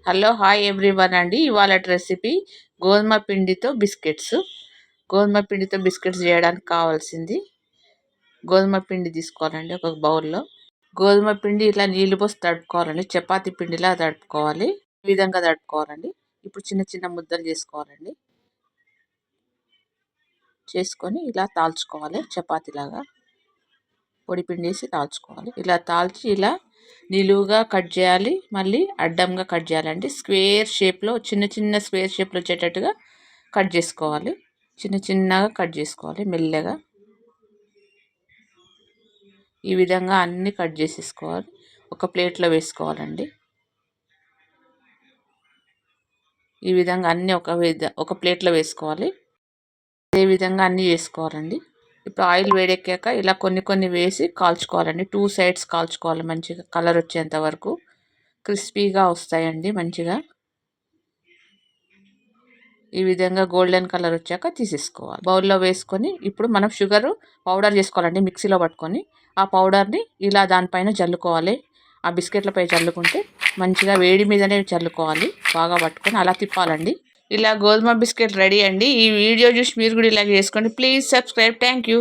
Hello hi everyone అండి. ఇవాళ recipe గోధుమ పిండితో బిస్కెట్స్. గోధుమ పిండితో బిస్కెట్స్ చేయడానికి కావాల్సింది గోధుమ పిండి తీసుకోవాలండి. ఒక బౌల్లో గోధుమ పిండి ఇట్లా నీళ్ళు పోసి తడుపుకోవాలండి. చపాతీ పిండిలా తడుపుకోవాలి. ఈ విధంగా తడుపుకోవాలండి. ఇప్పుడు చిన్న చిన్న ముద్దలు చేసుకోవాలండి. చేసుకొని ఇలా తాల్చుకోవాలి. చపాతీలాగా పొడి పిండి వేసి తాల్చుకోవాలి. ఇలా తాల్చి ఇలా నిలువుగా కట్ చేయాలి, మళ్ళీ అడ్డంగా కట్ చేయాలండి. స్క్వేర్ షేప్లో చిన్న చిన్న స్క్వేర్ షేప్లో వచ్చేటట్టుగా కట్ చేసుకోవాలి. చిన్న చిన్నగా కట్ చేసుకోవాలి మెల్లగా. ఈ విధంగా అన్నీ కట్ చేసేసుకోవాలి. ఒక ప్లేట్లో వేసుకోవాలండి. ఈ విధంగా అన్నీ ఒక ప్లేట్లో వేసుకోవాలి. అదే విధంగా అన్నీ వేసుకోవాలండి. ఇప్పుడు ఆయిల్ వేడెక్కాక ఇలా కొన్ని కొన్ని వేసి కాల్చుకోవాలండి. 2 సైడ్స్ కాల్చుకోవాలి. మంచిగా కలర్ వచ్చేంత వరకు క్రిస్పీగా వస్తాయండి మంచిగా. ఈ విధంగా గోల్డెన్ కలర్ వచ్చాక తీసేసుకోవాలి. బౌల్లో వేసుకొని ఇప్పుడు మనం షుగర్ పౌడర్ చేసుకోవాలండి. మిక్సీలో పట్టుకొని ఆ పౌడర్ని ఇలా దానిపైన చల్లుకోవాలి. ఆ బిస్కెట్లపై చల్లుకుంటే మంచిగా వేడి మీదనే చల్లుకోవాలి. బాగా పట్టుకొని అలా తిప్పాలండి. ఇలా గోధుమ బిస్కెట్ రెడీ అండి. ఈ వీడియో చూసి మీరు కూడా ఇలా చేసుకోండి. Please subscribe. Thank you.